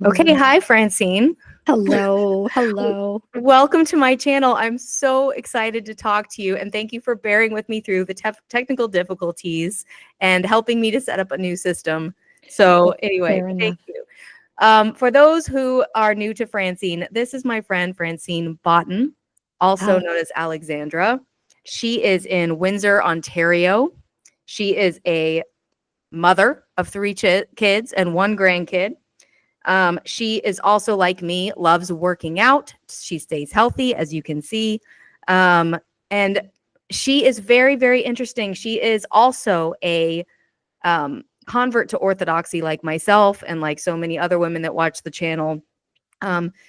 Okay, hi Francine. Hello, hello. Welcome to my channel. I'm so excited to talk to you and thank you for bearing with me through the technical difficulties and helping me to set up a new system. So anyway, thank you. For those who are new to Francine, this is my friend Francine Botton, also known as Alexandra. She is in Windsor, Ontario. She is a mother of 3 kids and 1 grandkid. She is also like me, loves working out. She stays healthy, as you can see. And she is very, very interesting. She is also a convert to Orthodoxy like myself and like so many other women that watch the channel.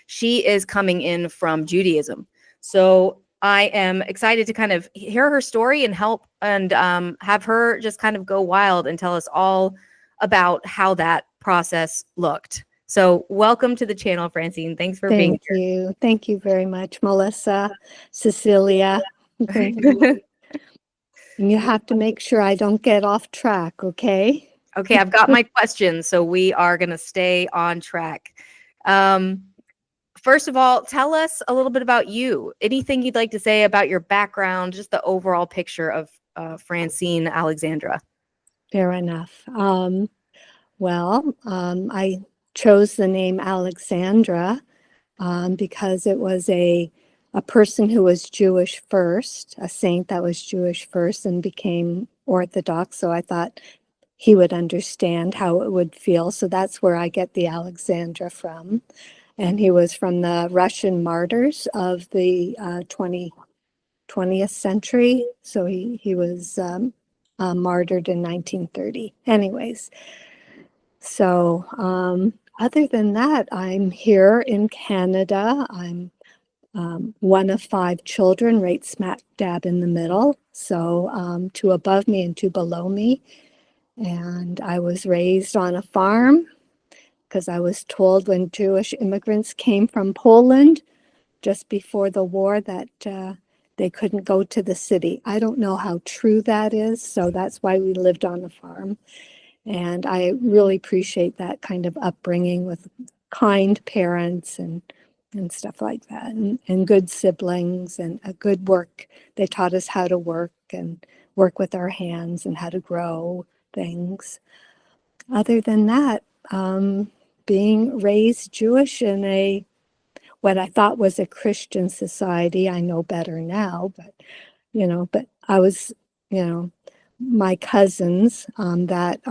She is coming in from Judaism. So I am excited to kind of hear her story and help and have her just kind of go wild and tell us all about how that process looked. So welcome to the channel, Francine. Thanks for being here. Thank you. Thank you very much, Melissa, Cecilia. Thank you. And you have to make sure I don't get off track, okay? Okay, I've got my questions, so we are going to stay on track. First of all, tell us a little bit about you. Anything you'd like to say about your background, just the overall picture of Francine Alexandra. Fair enough. I chose the name Alexandra because it was a person who was Jewish first, a saint that was Jewish first and became Orthodox. So I thought he would understand how it would feel. So that's where I get the Alexandra from. And he was from the Russian martyrs of the 20th century. So he was martyred in 1930. Anyways, so other than that, I'm here in Canada. I'm one of 5 children, right smack dab in the middle. So 2 above me and 2 below me. And I was raised on a farm because I was told when Jewish immigrants came from Poland just before the war that they couldn't go to the city. I don't know how true that is, so that's why we lived on a farm. And I really appreciate that kind of upbringing with kind parents and stuff like that, and good siblings and a good work. They taught us how to work and work with our hands and how to grow things. Other than that, being raised Jewish in what I thought was a Christian society. I know better now, but I was, my cousins that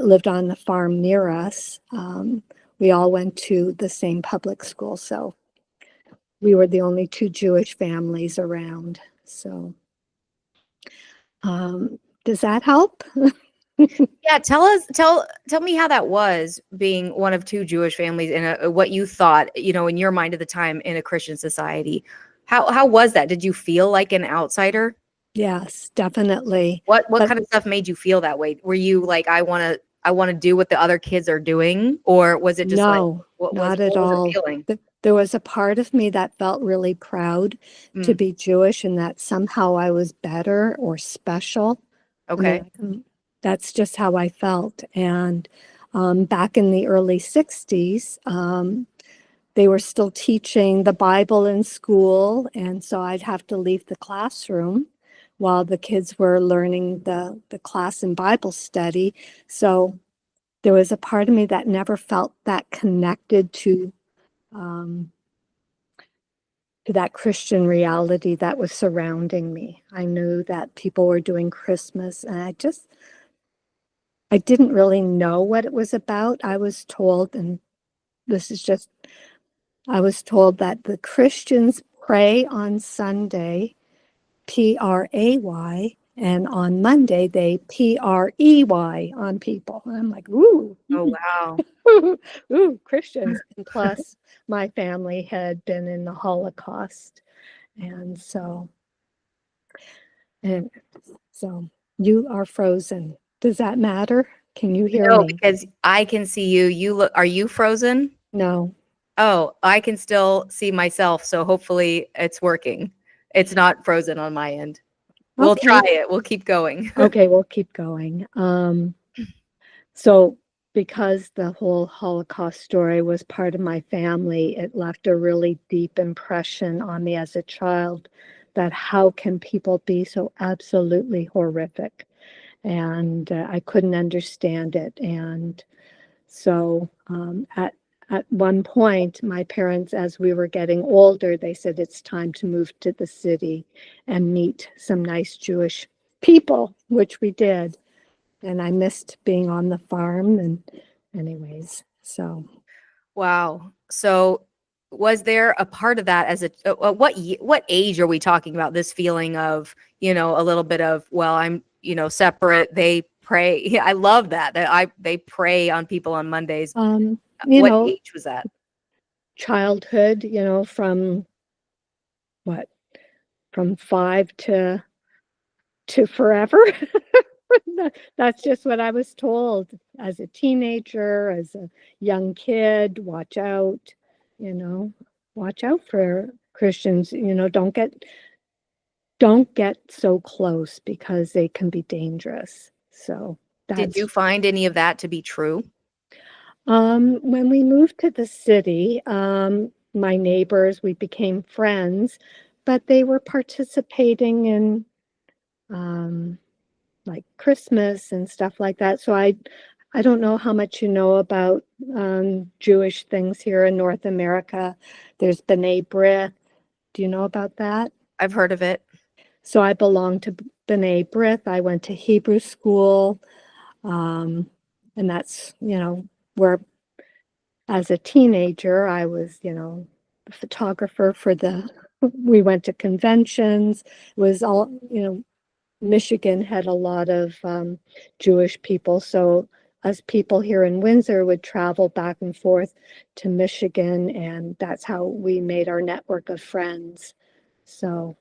lived on the farm near us, we all went to the same public school. So we were the only 2 Jewish families around. So does that help? Yeah, tell me how that was being one of 2 Jewish families and what you thought, in your mind at the time in a Christian society. How was that? Did you feel like an outsider? Yes, definitely. What kind of stuff made you feel that way? Were you like, I want to do what the other kids are doing, or was it just no, like not at all. There was a part of me that felt really proud to be Jewish and that somehow I was better or special. Okay. That's just how I felt. And back in the early 60s, they were still teaching the Bible in school. And so I'd have to leave the classroom while the kids were learning the class in Bible study. So there was a part of me that never felt that connected to that Christian reality that was surrounding me. I knew that people were doing Christmas, and I didn't really know what it was about. I was told, and I was told that the Christians pray on Sunday, Pray, and on Monday they Prey on people. And I'm like, ooh. Oh, wow. Ooh, Christians. And plus, my family had been in the Holocaust. And so you are frozen. Does that matter? Can you hear me? No, because I can see you. Are you frozen? No. Oh, I can still see myself. So hopefully it's working. It's not frozen on my end. We'll Okay. try it. We'll keep going. Okay, we'll keep going. So because the whole Holocaust story was part of my family, it left a really deep impression on me as a child, that how can people be so absolutely horrific? And I couldn't understand it. And so at one point, my parents, as we were getting older, they said it's time to move to the city and meet some nice Jewish people, which we did. And I missed being on the farm. And anyways, so. Wow. So was there a part of that as what age are we talking about, this feeling of, a little bit of, well, I'm, separate, they pray. Yeah, I love that they pray on people on Mondays. What age was that? Childhood, from 5 to forever. That's just what I was told as a teenager, as a young kid. Watch out for Christians. Don't get so close, because they can be dangerous. So did you find any of that to be true? When we moved to the city, my neighbors, we became friends, but they were participating in like Christmas and stuff like that. So I don't know how much you know about Jewish things here in North America. There's B'nai B'rith. Do you know about that? I've heard of it. So I belong to B'nai B'rith. I went to Hebrew school, and that's where, as a teenager, I was a photographer for we went to conventions. It was all Michigan had a lot of Jewish people, so us people here in Windsor would travel back and forth to Michigan, and that's how we made our network of friends. So,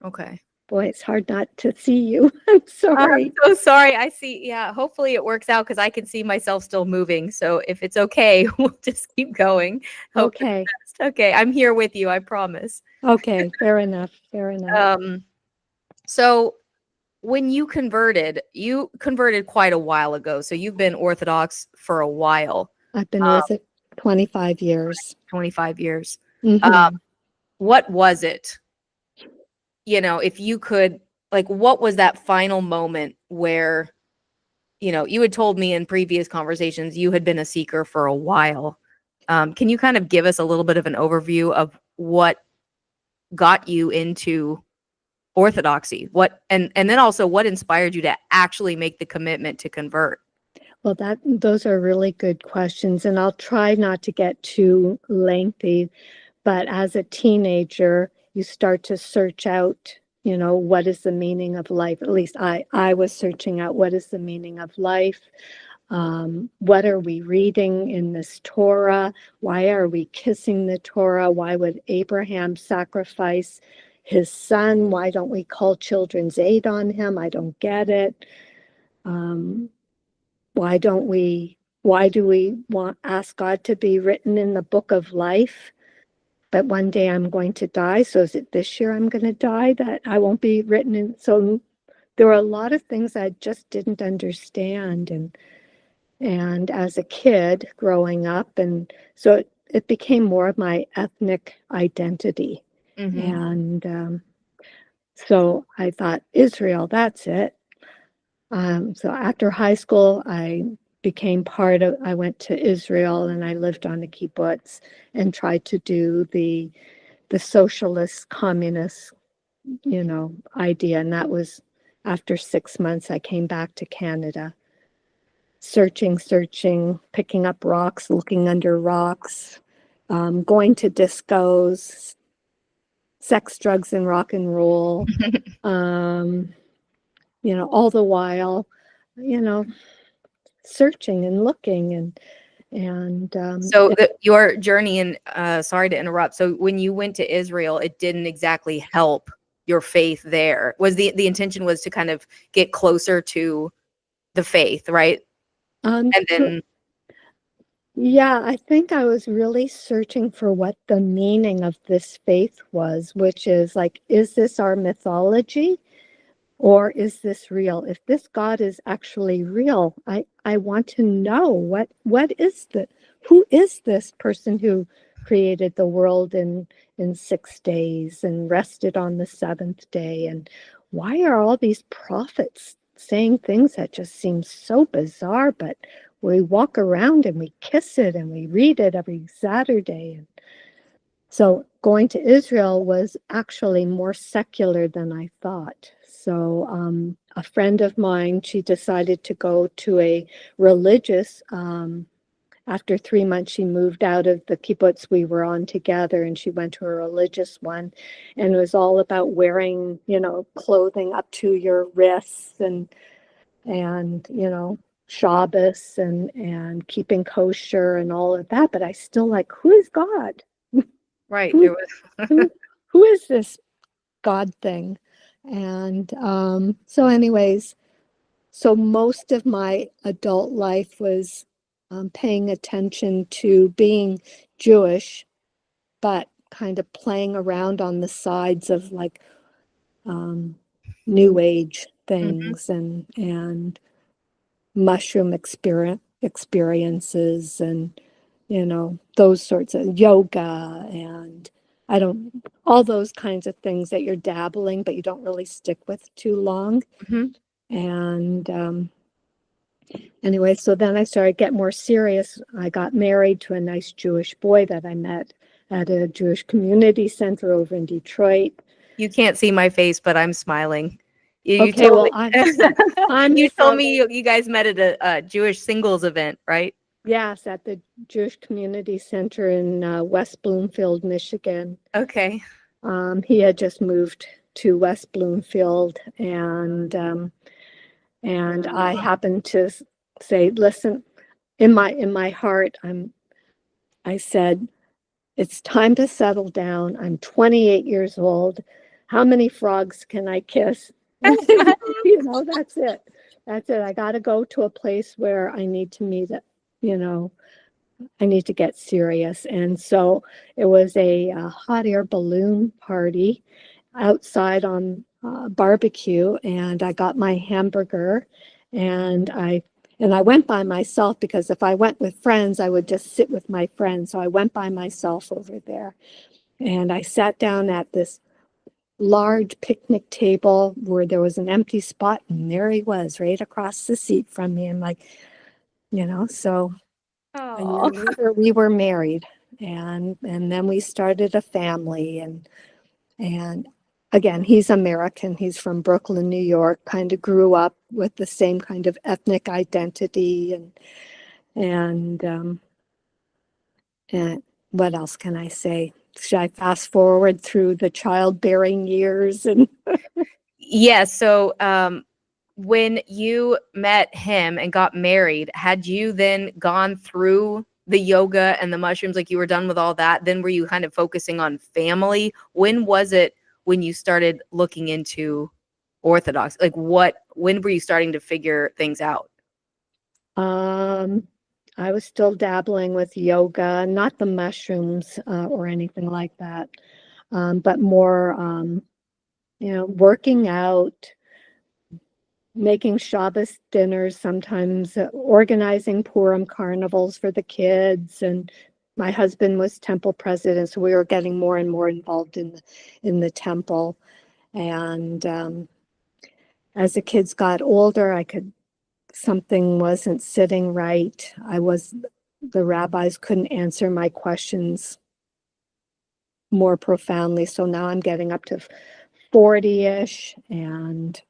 okay. Boy, it's hard not to see you. I'm sorry. I'm so sorry. I see. Yeah, hopefully it works out, because I can see myself still moving. So if it's okay, we'll just keep going. Okay. Okay, I'm here with you, I promise. Okay, fair enough. So when you converted quite a while ago. So you've been Orthodox for a while. I've been with it 25 years. 25 years. Mm-hmm. What was it? If you could, what was that final moment where, you had told me in previous conversations you had been a seeker for a while. Can you kind of give us a little bit of an overview of what got you into Orthodoxy? And then also what inspired you to actually make the commitment to convert? Well, those are really good questions, and I'll try not to get too lengthy. But as a teenager, you start to search out, what is the meaning of life? At least I was searching out, what is the meaning of life? What are we reading in this Torah? Why are we kissing the Torah? Why would Abraham sacrifice his son? Why don't we call children's aid on him? I don't get it. Why do we ask God to be written in the book of life? But one day I'm going to die. So is it this year I'm going to die that I won't be written in? So there were a lot of things I just didn't understand. And as a kid growing up, and so it became more of my ethnic identity. Mm-hmm. And so I thought, Israel, that's it. So after high school, I went to Israel, and I lived on the kibbutz and tried to do the socialist, communist, idea. And that was after 6 months, I came back to Canada, searching, picking up rocks, looking under rocks, going to discos, sex, drugs, and rock and roll, all the while, searching and looking so your journey, and sorry to interrupt. So when you went to Israel, it didn't exactly help your faith there. Was the intention was to kind of get closer to the faith, right? And then yeah, I think I was really searching for what the meaning of this faith was, which is like, is this our mythology? Or is this real? If this God is actually real, I want to know what is the who is this person who created the world in 6 days and rested on the seventh day? And why are all these prophets saying things that just seem so bizarre, but we walk around and we kiss it and we read it every Saturday? And so going to Israel was actually more secular than I thought. So a friend of mine, she decided to go to a religious, after 3 months, she moved out of the kibbutz we were on together and she went to a religious one. And it was all about wearing, clothing up to your wrists and Shabbos and keeping kosher and all of that. But I still like, who is God? Right. Who, There was who is this God thing? And so anyways, so most of my adult life was paying attention to being Jewish, but kind of playing around on the sides of like New Age things and mushroom experiences and those sorts of yoga and all those kinds of things that you're dabbling but you don't really stick with too long. And anyway, so then I started getting more serious. I got married to a nice Jewish boy that I met at a Jewish community center over in Detroit. You can't see my face, but I'm smiling. You Okay, told well, me, you told me you guys met at a Jewish singles event, right? Yes, at the Jewish Community Center in West Bloomfield, Michigan. Okay. He had just moved to West Bloomfield, and I happened to say, "Listen, in my heart, I said, it's time to settle down. I'm 28 years old. How many frogs can I kiss? That's it. That's it. I got to go to a place where I need to meet it. I need to get serious." And so it was a hot air balloon party outside on barbecue, and I got my hamburger, and I went by myself because if I went with friends, I would just sit with my friends. So I went by myself over there, and I sat down at this large picnic table where there was an empty spot, and there he was right across the seat from me. I'm like, so a year later we were married, and then we started a family, and again, he's American. He's from Brooklyn, New York, kind of grew up with the same kind of ethnic identity and what else can I say? Should I fast forward through the childbearing years? And yeah, so when you met him and got married, had you then gone through the yoga and the mushrooms, like you were done with all that? Then were you kind of focusing on family? When was it when you started looking into Orthodox? Like when were you starting to figure things out? I was still dabbling with yoga, not the mushrooms or anything like that, but more, working out, making Shabbos dinners, sometimes organizing Purim carnivals for the kids. And my husband was temple president, so we were getting more and more involved in the temple. And as the kids got older, something wasn't sitting right. The rabbis couldn't answer my questions more profoundly. So now I'm getting up to 40-ish, and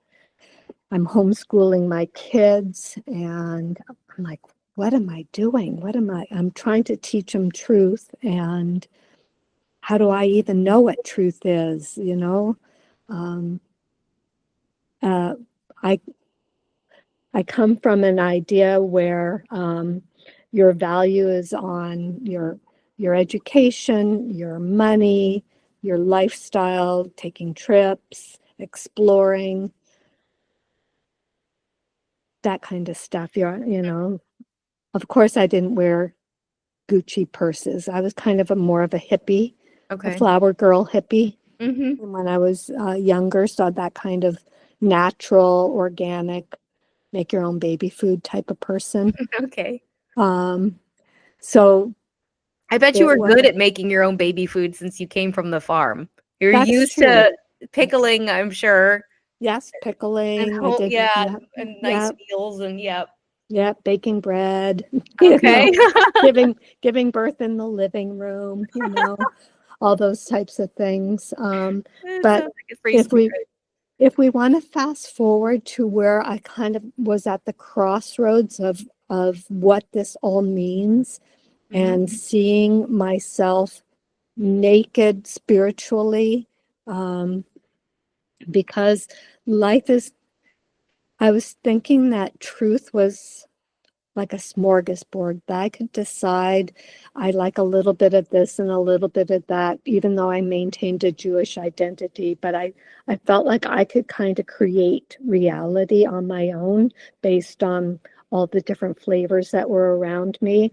I'm homeschooling my kids, and I'm like, what am I doing? I'm trying to teach them truth, and how do I even know what truth is? I come from an idea where your value is on your education, your money, your lifestyle, taking trips, exploring, that kind of stuff. Of course, I didn't wear Gucci purses. I was kind of more of a hippie, a flower girl hippie. Mm-hmm. And when I was younger, so that kind of natural, organic, make your own baby food type of person. Okay. So I bet you were good at making your own baby food since you came from the farm. You're That's used true. to pickling, I'm sure. Yes, pickling. And I did. yeah, and nice meals and Yeah, baking bread. Okay. Giving birth in the living room, all those types of things. It But sounds like a free spirit. if we want to fast forward to where I kind of was at the crossroads of what this all means, and seeing myself naked spiritually, because life is, I was thinking that truth was like a smorgasbord, that I could decide I like a little bit of this and a little bit of that, even though I maintained a Jewish identity. But I felt like I could kind of create reality on my own based on all the different flavors that were around me.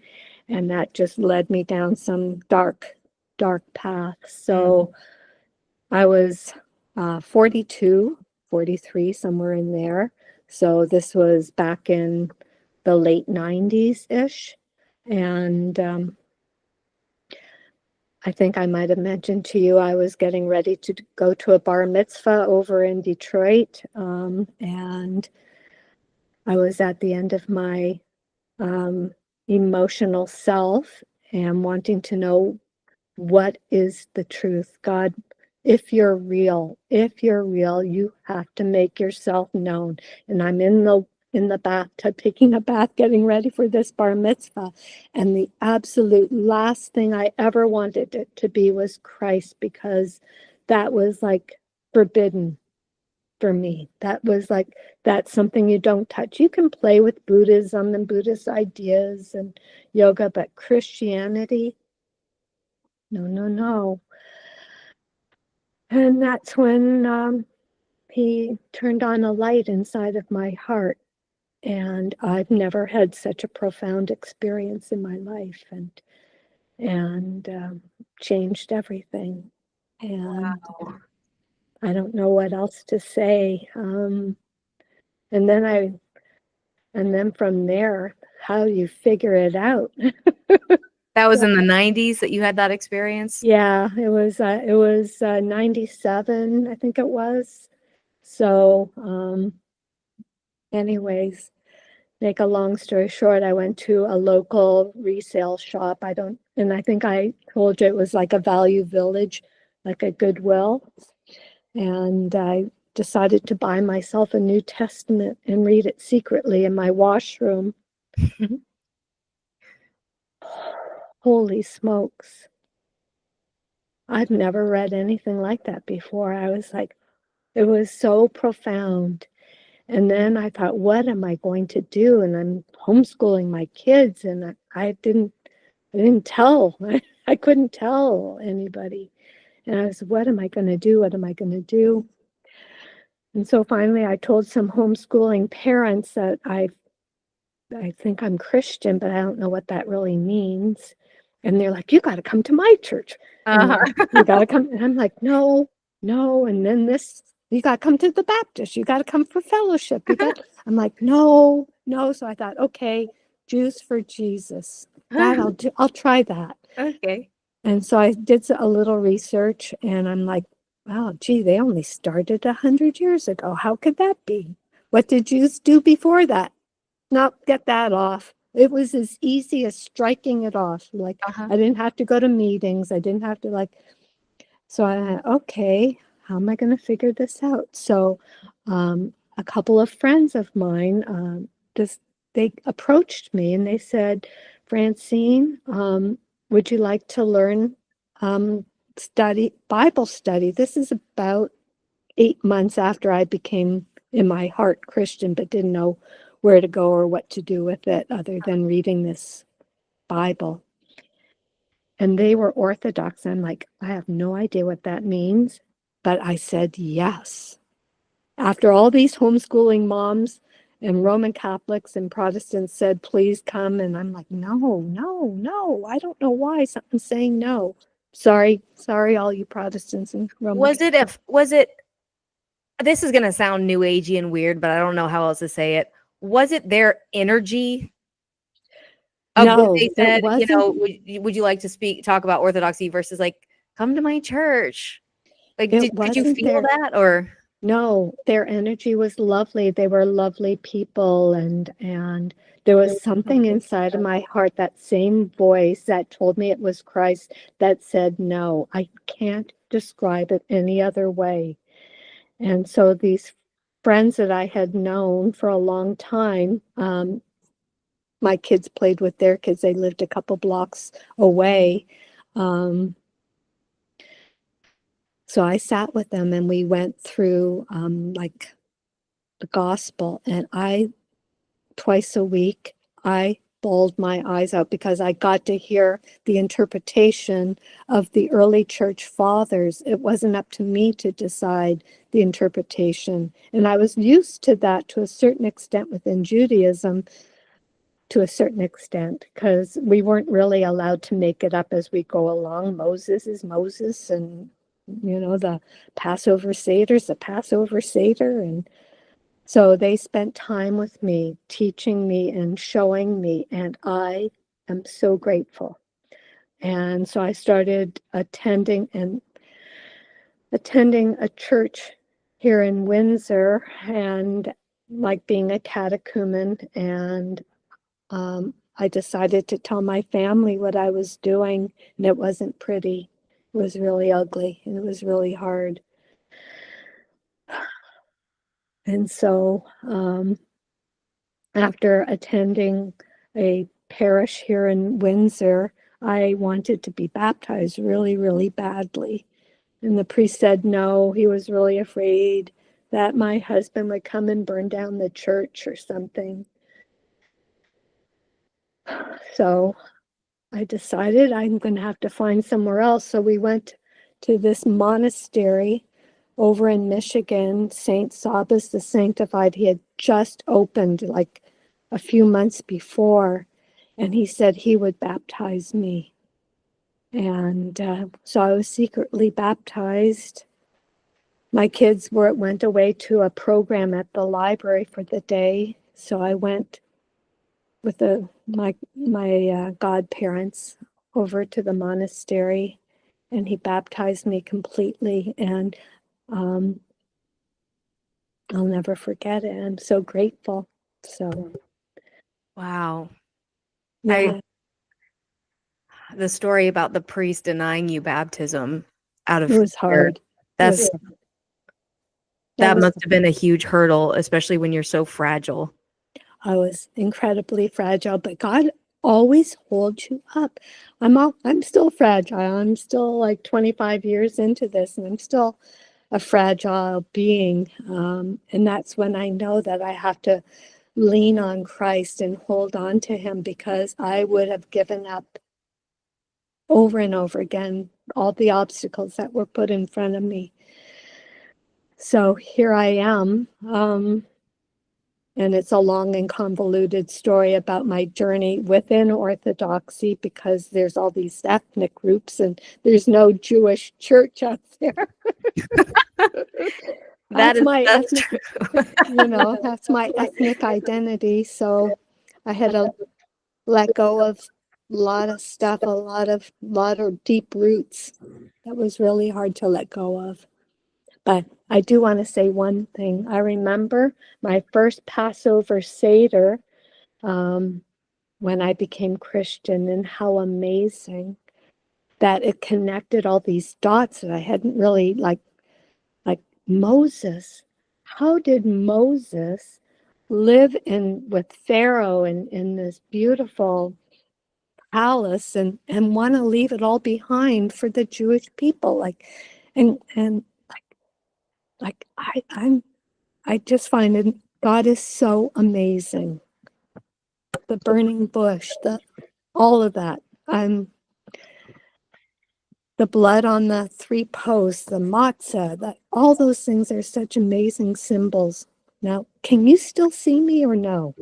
And that just led me down some dark path. So I was 42, 43, somewhere in there. So this was back in the late 90s-ish. And I think I might have mentioned to you, I was getting ready to go to a bar mitzvah over in Detroit. And I was at the end of my emotional self and wanting to know, what is the truth? God, if you're real, you have to make yourself known. And I'm in the bathtub, taking a bath, getting ready for this bar mitzvah. And the absolute last thing I ever wanted it to be was Christ, because that was like forbidden for me. That was like, that's something you don't touch. You can play with Buddhism and Buddhist ideas and yoga, but Christianity, no. And that's when he turned on a light inside of my heart. And I've never had such a profound experience in my life, and changed everything. And Wow. I don't know what else to say. And then from there, how you figure it out. That was in the 90s that you had that experience? Yeah, it was 97, I think it was. So anyways, make a long story short, I went to a local resale shop. And I think I told you it was like a Value Village, like a Goodwill. And I decided to buy myself a New Testament and read it secretly in my washroom. Holy smokes. I've never read anything like that before. I was like, it was so profound. And then I thought, what am I going to do? And I'm homeschooling my kids, and I didn't tell. I couldn't tell anybody. And I was, what am I going to do? What am I going to do? And so finally I told some homeschooling parents that I think I'm Christian, but I don't know what that really means. And they're like, you got to come to my church. And you got to come. And I'm like, no. And then you got to come to the Baptist. You got to come for fellowship. I'm like, no. So I thought, okay, Jews for Jesus. That I'll do. I'll try that. Okay. And so I did a little research, and I'm like, wow, gee, they only started 100 years ago. How could that be? What did Jews do before that? No, get that off. It was as easy as striking it off. Like, I didn't have to go to meetings. I didn't have to so I, okay, how am I going to figure this out? So a couple of friends of mine, they approached me and they said, Francine, would you like to learn Bible study? This is about 8 months after I became, in my heart, Christian, but didn't know where to go or what to do with it other than reading this Bible. And they were Orthodox. I'm like, I have no idea what that means, but I said yes. After all these homeschooling moms and Roman Catholics and Protestants said, please come. And I'm like, no. I don't know why something's saying no. Sorry, all you Protestants and Roman. Was it this is going to sound new agey and weird, but I don't know how else to say it. Was it their energy of No, what they it said? You know, wasn't. would you like to talk about orthodoxy versus like, come to my church? Like, It did you wasn't feel their. that or? No, their energy was lovely. They were lovely people, and there was something inside of my heart, that same voice that told me it was Christ, that said, no, I can't describe it any other way. And so these friends that I had known for a long time, my kids played with their kids. They lived a couple blocks away. So I sat with them and we went through like the gospel, and twice a week, I bawled my eyes out because I got to hear the interpretation of the early church fathers. It wasn't up to me to decide the interpretation. And I was used to that to a certain extent within Judaism, to a certain extent, because we weren't really allowed to make it up as we go along. Moses is Moses, and the Passover Seder's the Passover Seder, and so they spent time with me, teaching me and showing me, and I am so grateful. And so I started attending a church here in Windsor, and like being a catechumen, and I decided to tell my family what I was doing, and it wasn't pretty. It was really ugly, and it was really hard. And so after attending a parish here in Windsor, I wanted to be baptized really, really badly. And the priest said no. He was really afraid that my husband would come and burn down the church or something. So I decided I'm going to have to find somewhere else. So we went to this monastery over in Michigan, St. Sabas the Sanctified. He had just opened like a few months before, and he said he would baptize me. And so I was secretly baptized. My kids went away to a program at the library for the day, so I went with my godparents over to the monastery, and he baptized me completely, and I'll never forget it. I'm so grateful. So Wow. yeah, The story about the priest denying you baptism out it of was fear, hard. that's That that was must have been a huge hurdle, especially when you're so fragile. I was incredibly fragile, but God always holds you up. I'm still fragile. I'm still like 25 years into this, and I'm still a fragile being. And that's when I know that I have to lean on Christ and hold on to him, because I would have given up over and over again all the obstacles that were put in front of me. So here I am. And it's a long and convoluted story about my journey within Orthodoxy, because there's all these ethnic groups and there's no Jewish church out there. That's my ethnic, that's my ethnic identity. So I had to let go of a lot of stuff, a lot of deep roots that was really hard to let go of. But I do want to say one thing. I remember my first Passover Seder when I became Christian, and how amazing that it connected all these dots that I hadn't really like Moses. How did Moses live with Pharaoh in this beautiful palace and want to leave it all behind for the Jewish people? And I just find it, God is so amazing. The burning bush, all of that. The blood on the 3 posts, the matzah, all those things are such amazing symbols. Now, can you still see me or no?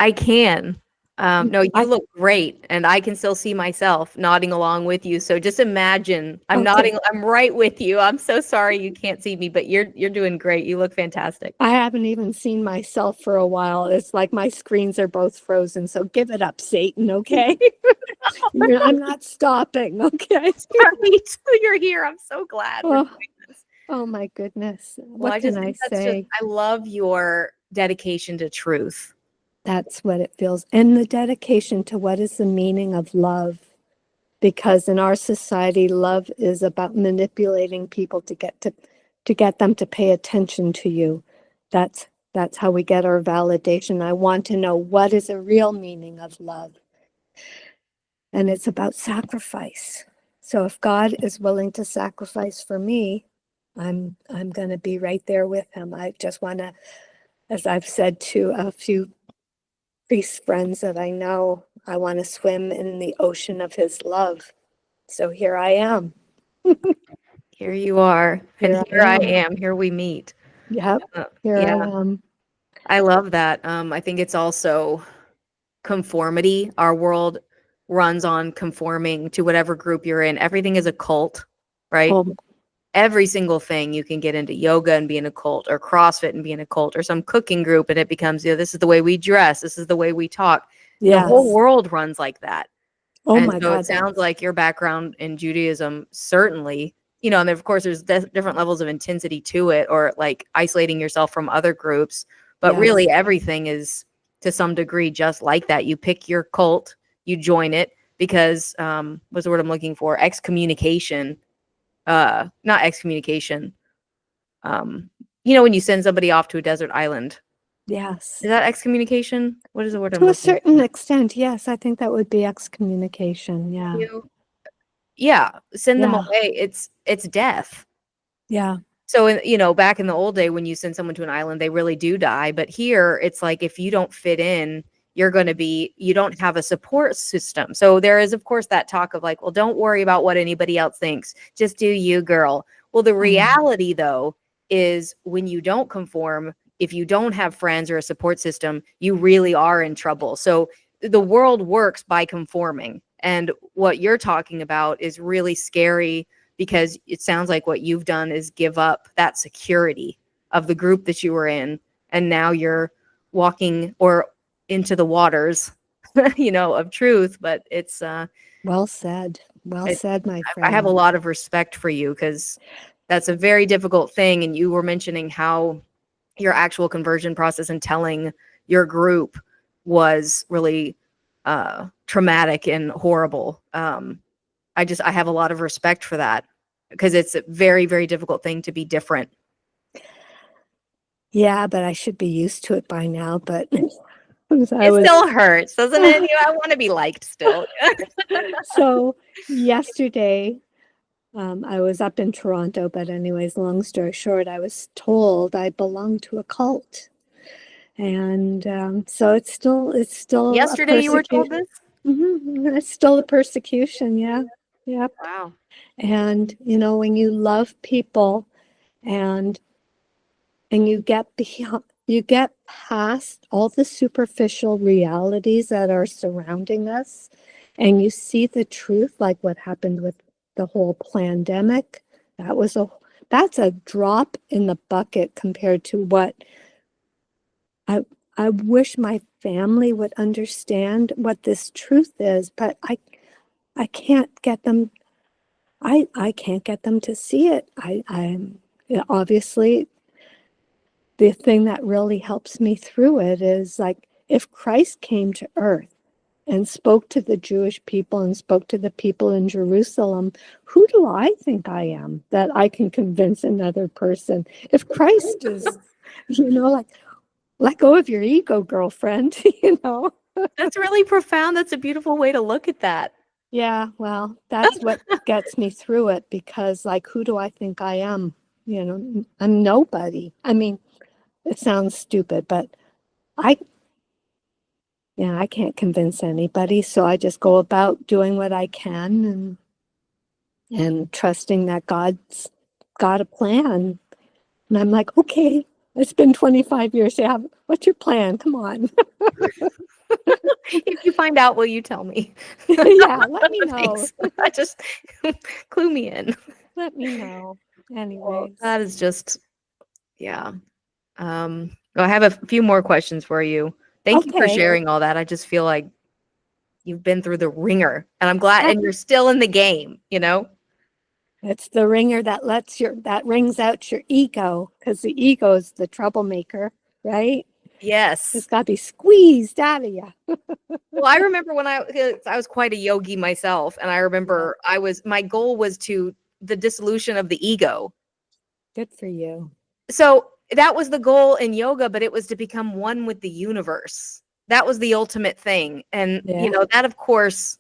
I can. No, you look great, and I can still see myself nodding along with you. So just imagine I'm Okay. nodding. I'm right with you. I'm so sorry you can't see me, but you're doing great. You look fantastic. I haven't even seen myself for a while. It's like my screens are both frozen. So give it up, Satan, okay? I'm not stopping, okay? Sorry, you're here. I'm so glad we're Oh, doing this. oh my goodness. Well, What I can just I think that's say? I love your dedication to truth. That's what it feels. And the dedication to what is the meaning of love. Because in our society, love is about manipulating people to get them to pay attention to you. That's how we get our validation. I want to know what is a real meaning of love. And it's about sacrifice. So if God is willing to sacrifice for me, I'm going to be right there with him. I just want to, as I've said to a few priest friends that I know, I want to swim in the ocean of his love. So here I am. Here you are, and here I am. Here we meet. Yep. Here I Yeah, am. I love that. I think it's also conformity. Our world runs on conforming to whatever group you're in. Everything is a cult, right? Oh, Every single thing you can get into yoga and be in a cult, or CrossFit and be in a cult, or some cooking group, and it becomes, this is the way we dress, this is the way we talk. The whole yes. world runs like that. Oh And my so it God. sounds like your background in Judaism certainly, and of course there's different levels of intensity to it, or like isolating yourself from other groups, but Yes. really everything is to some degree just like that. You pick your cult, you join it because what's the word I'm looking for? Excommunication. Not excommunication. When you send somebody off to a desert island. Yes. Is that excommunication? What is the word I'm To a looking certain for? extent, yes. I think that would be excommunication. Yeah. Yeah, send them Yeah. away. It's death. Yeah. So, back in the old day, when you send someone to an island, they really do die. But here, it's like if you don't fit in, you don't have a support system. So there is, of course, that talk of like, well, don't worry about what anybody else thinks. Just do you, girl. Well, the reality, though, is when you don't conform, if you don't have friends or a support system, you really are in trouble. So the world works by conforming. And what you're talking about is really scary, because it sounds like what you've done is give up that security of the group that you were in, and now you're walking or into the waters of truth. But it's Well said. Well said, my I have a friend. lot of respect for you, because that's a very difficult thing. And you were mentioning how your actual conversion process and telling your group was really traumatic and horrible. I have a lot of respect for that, because it's a very, very difficult thing to be different. Yeah, but I should be used to it by now. But It still hurts, doesn't it? I want to be liked still. So yesterday, I was up in Toronto, but anyways, long story short, I was told I belonged to a cult. And so it's still Yesterday you were told this? It's still a persecution. Yeah. Yep. Wow. And when you love people and you get past all the superficial realities that are surrounding us, and you see the truth, like what happened with the whole pandemic. That's a drop in the bucket compared to what I wish my family would understand what this truth is, but I can't get them. I can't get them to see it. Obviously, the thing that really helps me through it is like, if Christ came to earth and spoke to the Jewish people and spoke to the people in Jerusalem, who do I think I am that I can convince another person? If Christ is, like, let go of your ego, girlfriend, That's really profound. That's a beautiful way to look at that. Yeah, well, that's what gets me through it, because like, who do I think I am? I'm nobody. I mean, it sounds stupid, but I can't convince anybody. So I just go about doing what I can and trusting that God's got a plan. And I'm like, okay, it's been 25 years. Yeah, what's your plan? Come on. If you find out, will you tell me? Yeah, let me know. Thanks. I just clue me in. Let me know. Well, Anyways. that is just, yeah. I have a few more questions for you. Thank you for Okay. sharing all that. I just feel like you've been through the ringer, and I'm glad, and you're still in the game, you know? It's the ringer that that rings out your ego, because the ego is the troublemaker, right? Yes. It's got to be squeezed out of you. Well, I remember when I was quite a yogi myself, and I remember my goal was the dissolution of the ego. Good for you. So that was the goal in yoga, but it was to become one with the universe. That was the ultimate thing. And, that of course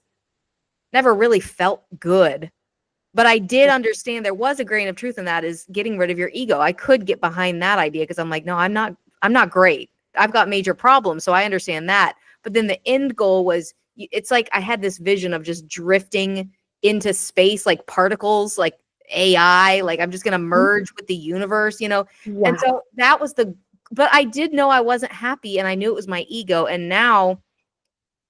never really felt good. But I did understand there was a grain of truth in that, is getting rid of your ego. I could get behind that idea because I'm like, no, I'm not great. I've got major problems. So I understand that. But then the end goal was, it's like I had this vision of just drifting into space like particles, like AI, like I'm just going to merge with the universe, Wow. And so that was but I did know I wasn't happy, and I knew it was my ego. And now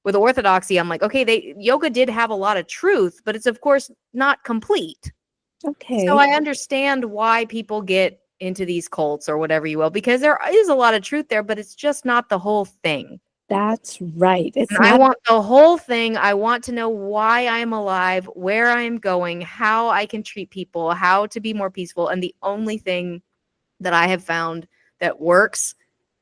with orthodoxy, I'm like, okay, yoga did have a lot of truth, but it's of course not complete. Okay. So I understand why people get into these cults or whatever you will, because there is a lot of truth there, but it's just not the whole thing. That's right. I want the whole thing. I want to know why I'm alive, where I'm going, how I can treat people, how to be more peaceful. And the only thing that I have found that works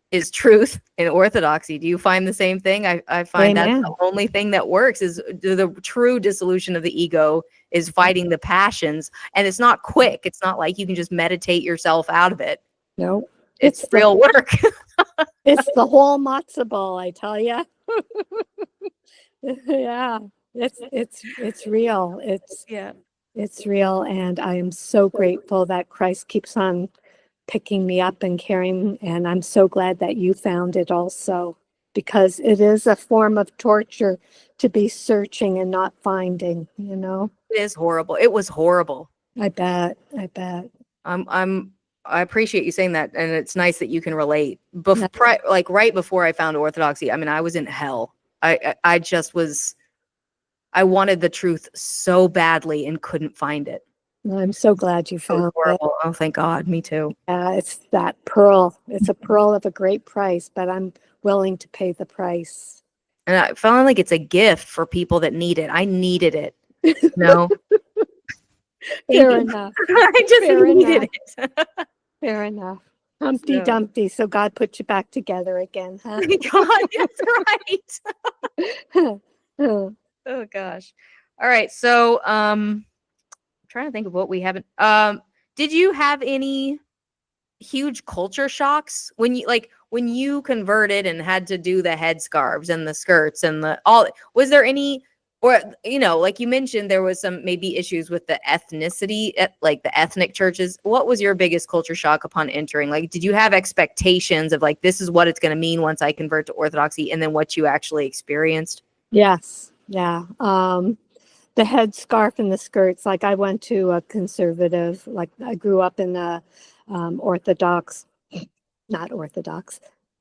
is truth and orthodoxy. Do you find the same thing? I find that's the only thing that works, is the true dissolution of the ego is fighting the passions. And it's not quick. It's not like you can just meditate yourself out of it. No, it's real work. It's the whole matzo ball, I tell you. Yeah, it's real. It's real. And I am so grateful that Christ keeps on picking me up and carrying, and I'm so glad that you found it also, because it is a form of torture to be searching and not finding, It is horrible. It was horrible. I bet. I appreciate you saying that, and it's nice that you can relate. Like right before I found orthodoxy, I mean, I was in hell. I just was, I wanted the truth so badly and couldn't find it. I'm so glad you found it. Oh, thank God. Me too. Yeah, it's that pearl. It's a pearl of a great price, but I'm willing to pay the price. And I felt like it's a gift for people that need it. I needed it. No. Fair enough. I just needed it. Fair enough. Humpty Dumpty. So God put you back together again, huh? God, that's right. Oh gosh. All right. So trying to think of what we haven't. Did you have any huge culture shocks when you converted and had to do the headscarves and the skirts and was there any, or like you mentioned, there was some maybe issues with the ethnicity, like the ethnic churches? What was your biggest culture shock upon entering? Like, did you have expectations of like, this is what it's going to mean once I convert to Orthodoxy, and then what you actually experienced? Yes. Yeah. The headscarf and the skirts, like I went to a conservative, like I grew up in a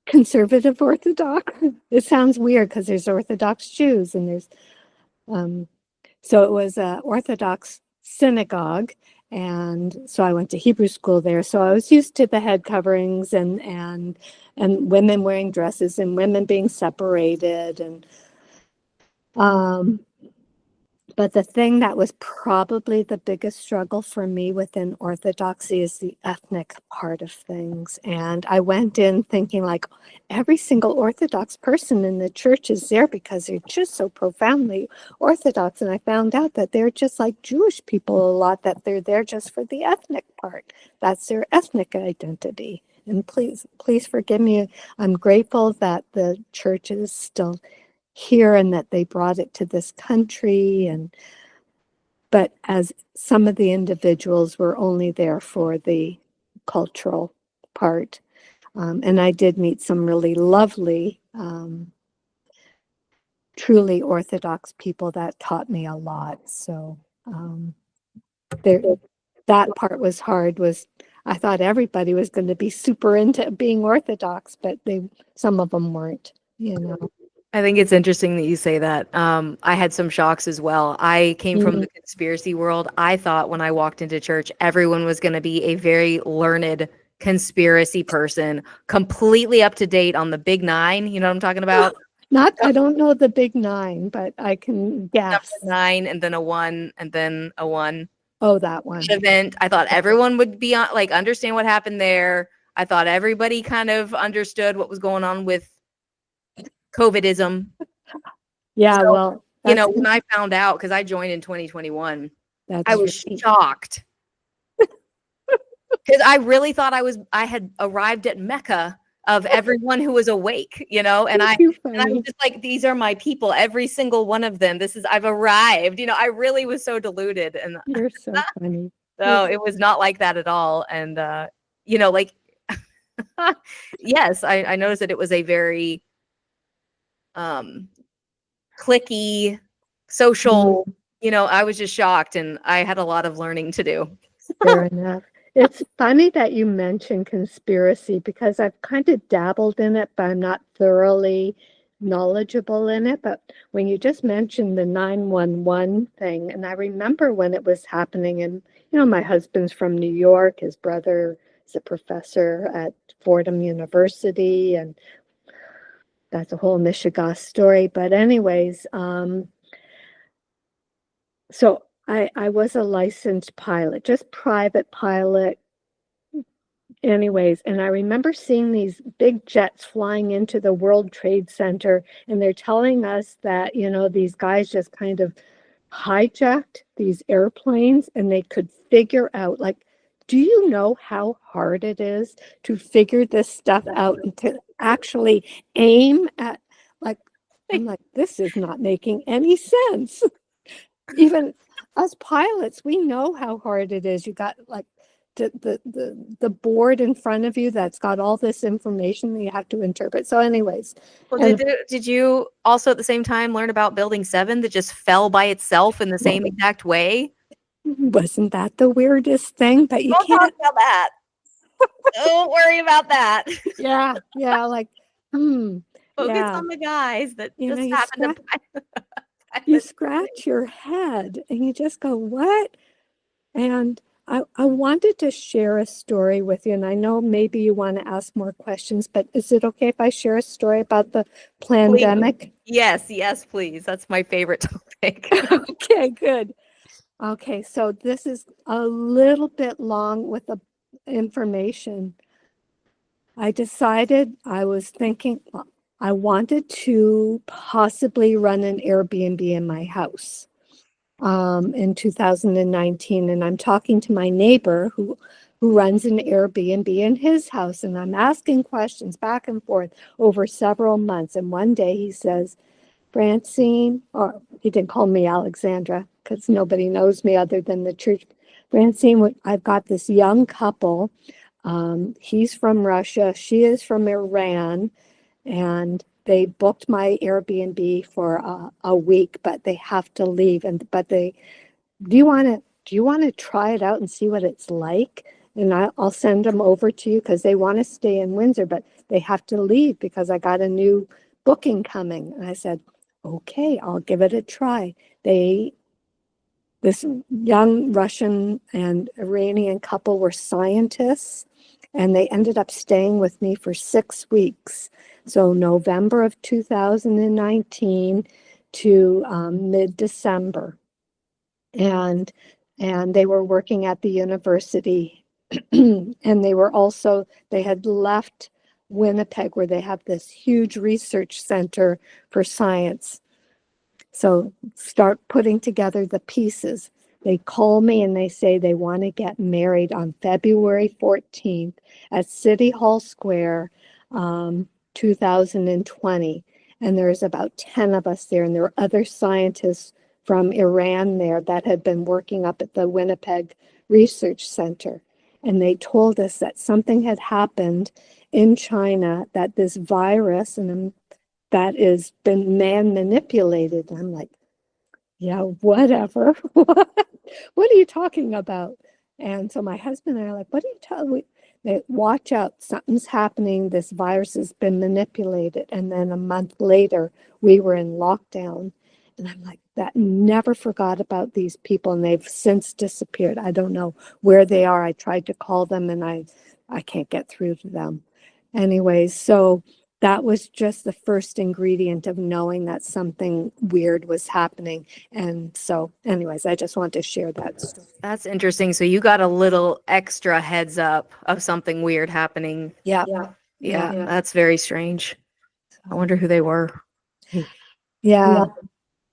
conservative Orthodox. It sounds weird because there's Orthodox Jews and there's, so it was a Orthodox synagogue. And so I went to Hebrew school there. So I was used to the head coverings and women wearing dresses and women being separated. And, but the thing that was probably the biggest struggle for me within Orthodoxy is the ethnic part of things. And I went in thinking like every single Orthodox person in the church is there because they're just so profoundly Orthodox. And I found out that they're just like Jewish people a lot, that they're there just for the ethnic part. That's their ethnic identity. And please forgive me. I'm grateful that the church is still here and that they brought it to this country, but as some of the individuals were only there for the cultural part, and I did meet some really lovely truly Orthodox people that taught me a lot. So that part was hard. I thought everybody was going to be super into being Orthodox, but some of them weren't, I think it's interesting that you say that. I had some shocks as well. I came from the conspiracy world. I thought when I walked into church, everyone was going to be a very learned conspiracy person, completely up to date on the big nine. You know what I'm talking about? I don't know the big nine, but I can guess. Number nine, and then a one, and then a one. Oh, that one. Event. I thought everyone would be on, like, understand what happened there. I thought everybody kind of understood what was going on with COVIDism. Yeah, So, well, when I found out, because I joined in 2021, I was right. shocked because I really thought I had arrived at Mecca of everyone who was awake, and I was just like, these are my people, every single one of them. I've arrived. I really was so deluded, and You're so funny. So it was not like that at all. And like yes, I noticed that it was a very cliquey, social, I was just shocked, and I had a lot of learning to do. Fair enough. It's funny that you mentioned conspiracy because I've kind of dabbled in it, but I'm not thoroughly knowledgeable in it. But when you just mentioned the 911 thing, and I remember when it was happening, and my husband's from New York, his brother is a professor at Fordham University, and that's a whole Michigan story. But anyways, so I was a licensed pilot, just private pilot. Anyways, and I remember seeing these big jets flying into the World Trade Center, and they're telling us that, these guys just kind of hijacked these airplanes and they could figure out, like, do you know how hard it is to figure this stuff out and to actually aim at, like, I'm like, this is not making any sense. Even us pilots, we know how hard it is. You got like the board in front of you that's got all this information that you have to interpret. So anyways. Well, did you also at the same time learn about Building 7 that just fell by itself in the same exact way? Wasn't that the weirdest thing? But you Don't can't talk about that. Don't worry about that. Yeah, like, Focus on the guys that just happened to you scratch your head and you just go, what? And I wanted to share a story with you, and I know maybe you want to ask more questions, but is it okay if I share a story about the pandemic? Yes, please. That's my favorite topic. Okay, good. Okay, so this is a little bit long with the information. I decided I was thinking I wanted to possibly run an Airbnb in my house in 2019. And I'm talking to my neighbor who runs an Airbnb in his house. And I'm asking questions back and forth over several months. And one day he says, Francine, or he didn't call me Alexandra because nobody knows me other than the church. Francine, I've got this young couple. He's from Russia. She is from Iran. And they booked my Airbnb for a week, but they have to leave. Do you want to try it out and see what it's like? And I'll send them over to you because they want to stay in Windsor, but they have to leave because I got a new booking coming. And I said, okay, I'll give it a try. This young Russian and Iranian couple were scientists, and they ended up staying with me for 6 weeks. So November of 2019 to mid-December. And they were working at the university. And they had left Winnipeg, where they have this huge research center for science. So start putting together the pieces. They call me and they say they want to get married on February 14th at City Hall Square, 2020. And there's about 10 of us there. And there were other scientists from Iran there that had been working up at the Winnipeg Research Center. And they told us that something had happened in China, that this virus, and that has been man manipulated. I'm like, yeah, whatever. What are you talking about? And so my husband and I are like, what are you talking? watch out, something's happening. This virus has been manipulated. And then a month later, we were in lockdown. And I'm like, that never forgot about these people. And they've since disappeared. I don't know where they are. I tried to call them and I can't get through to them. Anyways, so that was just the first ingredient of knowing that something weird was happening. And so anyways, I just want to share that story. That's interesting. So you got a little extra heads up of something weird happening. Yeah. Yeah, that's very strange. I wonder who they were. Yeah.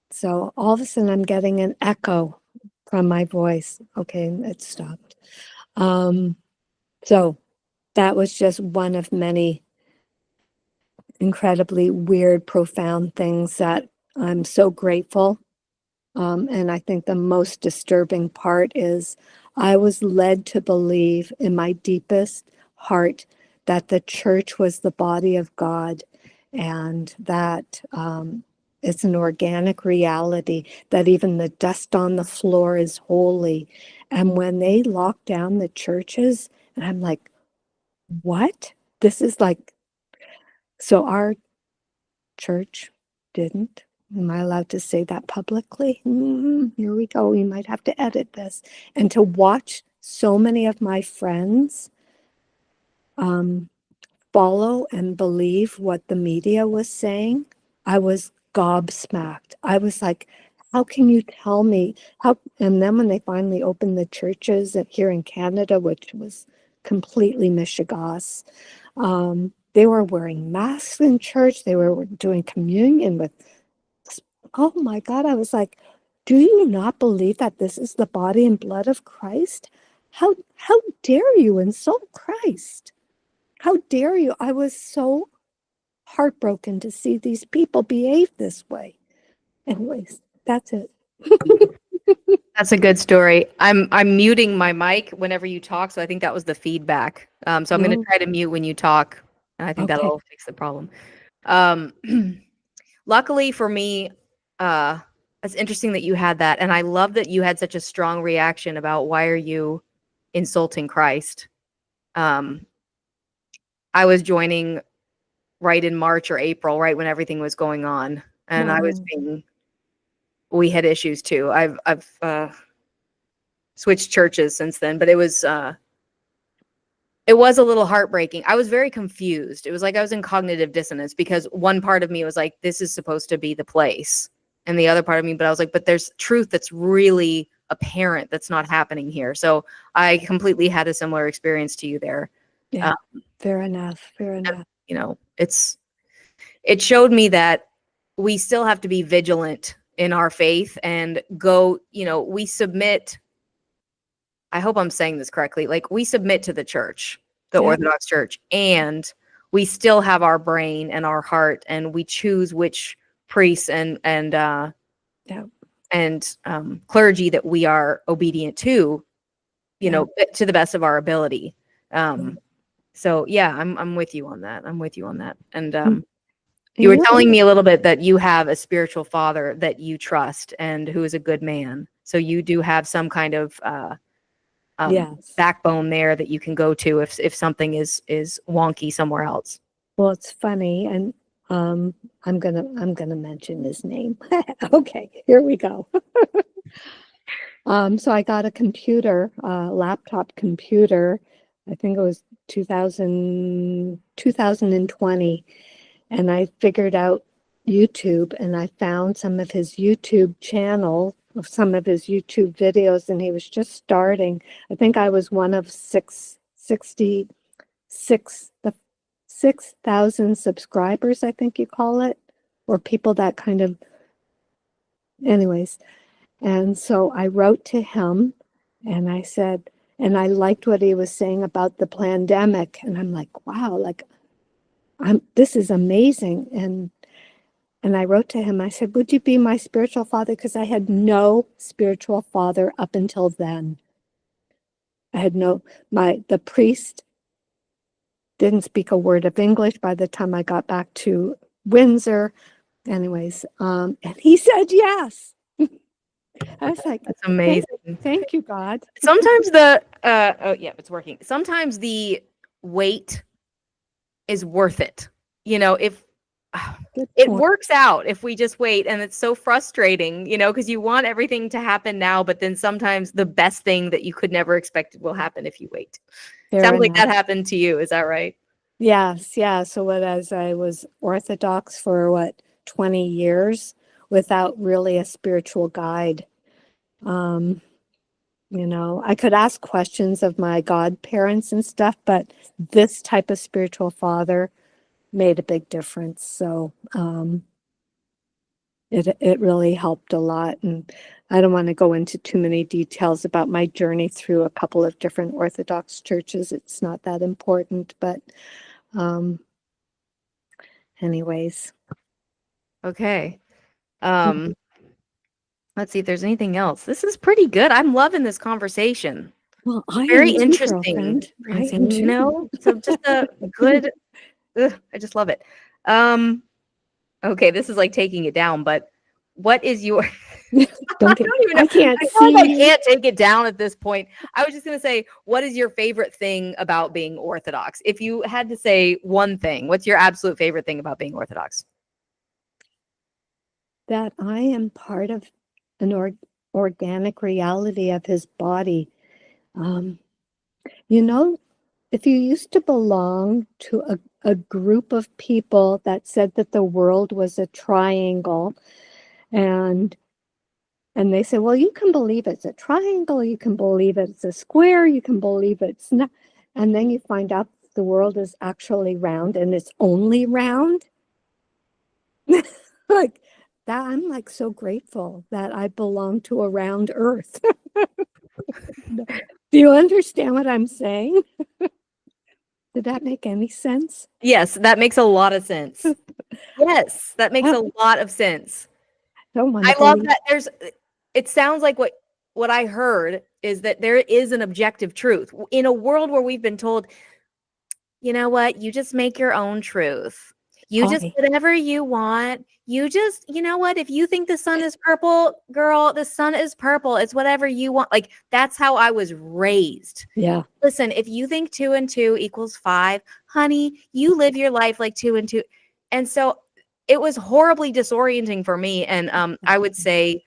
So all of a sudden I'm getting an echo from my voice. Okay, it stopped. So that was just one of many incredibly weird, profound things that I'm so grateful. And I think the most disturbing part is I was led to believe in my deepest heart that the church was the body of God and that it's an organic reality, that even the dust on the floor is holy. And when they lock down the churches, and I'm like, what? This is like, so our church didn't. Am I allowed to say that publicly? Here we go. We might have to edit this. And to watch so many of my friends follow and believe what the media was saying, I was gobsmacked. I was like, how can you tell me how? And then when they finally opened the churches here in Canada, which was completely mishigas, they were wearing masks in church. They were doing communion with, oh my God, I was like, do you not believe that this is the body and blood of Christ? How dare you insult Christ? How dare you? I was so heartbroken to see these people behave this way. Anyways, that's it. That's a good story. I'm muting my mic whenever you talk, so I think that was the feedback. So I'm going to try to mute when you talk, and I think that'll fix the problem. Luckily for me, it's interesting that you had that, and I love that you had such a strong reaction about why are you insulting Christ. I was joining right in March or April, right when everything was going on, and I was being. We had issues too. I've switched churches since then, but it was a little heartbreaking. I was very confused. It was like I was in cognitive dissonance because one part of me was like, this is supposed to be the place. And the other part of me, but I was like, but there's truth that's really apparent that's not happening here. So I completely had a similar experience to you there. Yeah, fair enough. And, you know, it showed me that we still have to be vigilant in our faith and go, you know, we submit. I hope I'm saying this correctly. Like we submit to the church, the Orthodox Church, and we still have our brain and our heart, and we choose which priests and clergy that we are obedient to, you know, to the best of our ability. So yeah, I'm with you on that. And you were telling me a little bit that you have a spiritual father that you trust and who is a good man. So you do have some kind of backbone there that you can go to if something is wonky somewhere else. Well, it's funny, and I'm gonna mention his name. Okay, here we go. So I got a computer, laptop computer. I think it was 2020, and I figured out YouTube, and I found some of his YouTube channel, some of his YouTube videos, and he was just starting. I think I was one of 6,000 subscribers, I think you call it, or people that kind of, anyways. And so I wrote to him and I said, and I liked what he was saying about the pandemic. And I'm like, wow, like this is amazing. And I wrote to him, I said, would you be my spiritual father? Because I had no spiritual father up until then. I had the priest didn't speak a word of English by the time I got back to Windsor. Anyways, and he said yes. I was like, that's amazing. Thank you, God. Sometimes it's working. Sometimes the wait is worth it. If Good it point. works out if we just wait, and it's so frustrating, because you want everything to happen now, but then sometimes the best thing that you could never expect will happen if you wait. Fair Sounds like enough. that happened to you. Is that right? Yes, yeah. So as I was Orthodox for 20 years without really a spiritual guide. I could ask questions of my godparents and stuff, but this type of spiritual father made a big difference. So it really helped a lot. And I don't want to go into too many details about my journey through a couple of different Orthodox churches. It's not that important, but anyways. Okay. Let's see if there's anything else. This is pretty good. I'm loving this conversation. Well, I Very am too, interesting, girlfriend. I am Francine, too. So just a good, I just love it. Okay, this is like taking it down, but what is your Don't even know. I can't feel like I see. can't take it down at this point. I was just gonna say, what is your favorite thing about being Orthodox? If you had to say one thing, what's your absolute favorite thing about being Orthodox? That I am part of an organic reality of his body. If you used to belong to a group of people that said that the world was a triangle, and they say, well, you can believe it's a triangle, you can believe it's a square, you can believe it's not, and then you find out the world is actually round and it's only round. Like that, I'm like so grateful that I belong to a round earth. Do you understand what I'm saying? Did that make any sense? Yes, that makes a lot of sense. Yes, that makes a lot of sense. I love that it sounds like what I heard is that there is an objective truth in a world where we've been told, you know what, you just make your own truth. You just whatever you want. You just, you know what, if you think the sun is purple, girl, the sun is purple. It's whatever you want. Like, that's how I was raised. Yeah. Listen, if you think 2 and 2 equals 5, honey, you live your life like 2 and 2. And so it was horribly disorienting for me. And I would say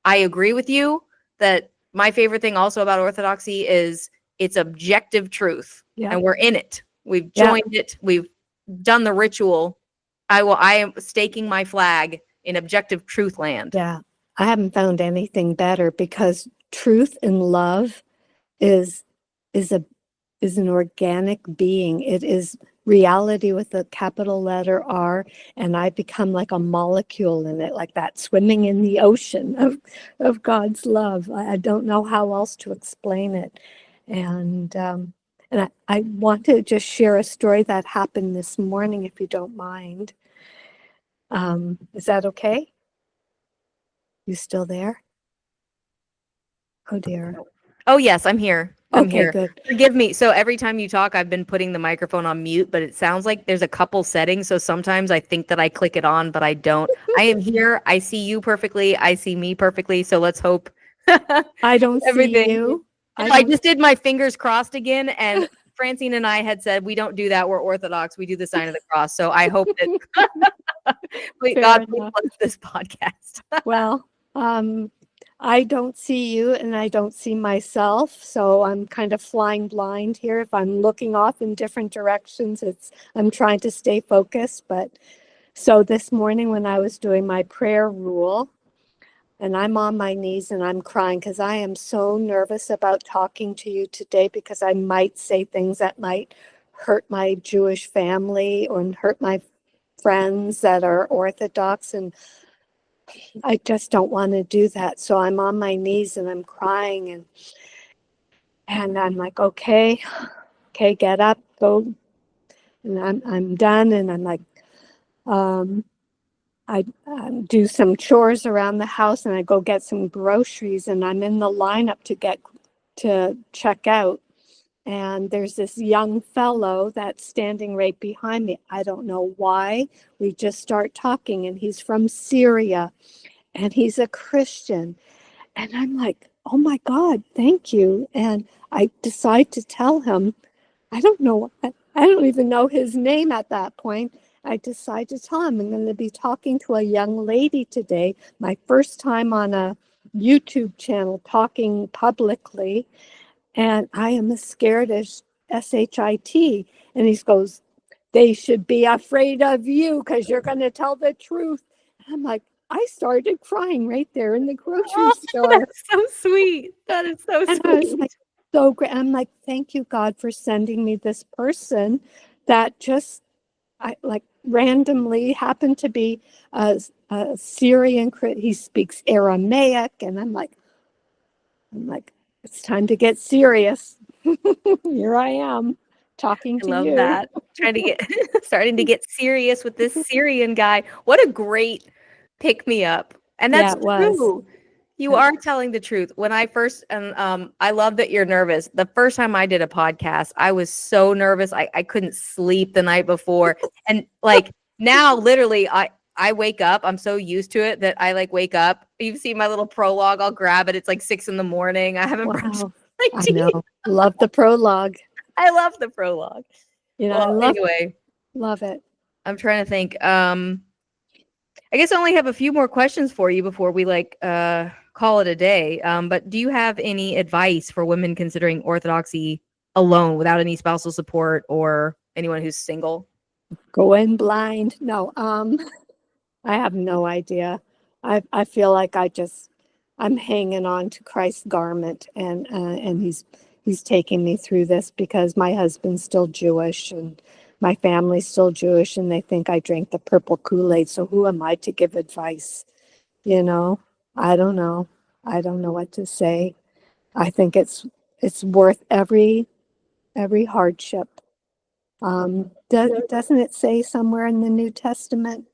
I agree with you that my favorite thing also about Orthodoxy is it's objective truth. Yeah. And we're in it. We've joined it. We've done the ritual. I am staking my flag in objective truth land. Yeah. I haven't found anything better, because truth and love is an organic being. It is reality with a capital letter R, and I become like a molecule in it, like that, swimming in the ocean of God's love. I don't know how else to explain it. And I want to just share a story that happened this morning, if you don't mind. Is that okay? You still there? Oh dear. Oh yes, I'm here. I'm here. Good. Forgive me. So every time you talk, I've been putting the microphone on mute, but it sounds like there's a couple settings. So sometimes I think that I click it on, but I don't. I am here. I see you perfectly. I see me perfectly. So let's hope. I don't everything. see you. I just did my fingers crossed again, and Francine and I had said we don't do that. We're Orthodox. We do the sign of the cross. So I hope that God bless this podcast. Well, I don't see you and I don't see myself, so I'm kind of flying blind here. If I'm looking off in different directions, I'm trying to stay focused. But so this morning when I was doing my prayer rule, and I'm on my knees and I'm crying because I am so nervous about talking to you today, because I might say things that might hurt my Jewish family or hurt my friends that are Orthodox, and I just don't want to do that. So I'm on my knees and I'm crying, and I'm like, okay, get up, go. And I'm done, and I'm like, I do some chores around the house, and I go get some groceries, and I'm in the lineup to check out. And there's this young fellow that's standing right behind me. I don't know why. We just start talking, and he's from Syria, and he's a Christian. And I'm like, oh my God, thank you. And I decide to tell him I don't know. I don't even know his name at that point. I decided to tell him I'm going to be talking to a young lady today. My first time on a YouTube channel talking publicly. And I am as scared as SHIT. And he goes, they should be afraid of you because you're going to tell the truth. And I'm like, I started crying right there in the grocery store. That's so sweet. That is so And sweet. I was like, so great. I'm like, thank you, God, for sending me this person that just I like randomly happened to be a Syrian. He speaks Aramaic, and I'm like, it's time to get serious. Here I am talking I to love you. that. Trying to get starting to get serious with this Syrian guy. What a great pick me up. And Yeah, that's it was. true. You are telling the truth. When I first, and I love that you're nervous. The first time I did a podcast, I was so nervous. I couldn't sleep the night before. And like now, literally, I wake up. I'm so used to it that I like wake up. You've seen my little prologue. I'll grab it. It's like 6 a.m. I haven't brushed Wow. my I teeth. know. Love the prologue. I love the prologue. You know, Well, anyway, love it. I'm trying to think. I guess I only have a few more questions for you before we call it a day. But do you have any advice for women considering orthodoxy alone without any spousal support or anyone who's single? Go in blind. No, I have no idea. I feel like I'm hanging on to Christ's garment, and he's taking me through this because my husband's still Jewish and my family's still Jewish, and they think I drank the purple Kool-Aid. So who am I to give advice? You know, I don't know. I don't know what to say. I think it's worth every hardship. Doesn't it say somewhere in the New Testament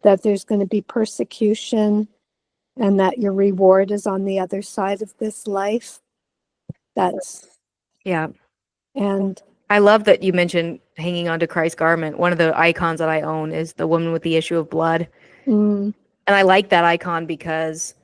that there's going to be persecution and that your reward is on the other side of this life? Yeah. And I love that you mentioned hanging on to Christ's garment. One of the icons that I own is the woman with the issue of blood. And I like that icon because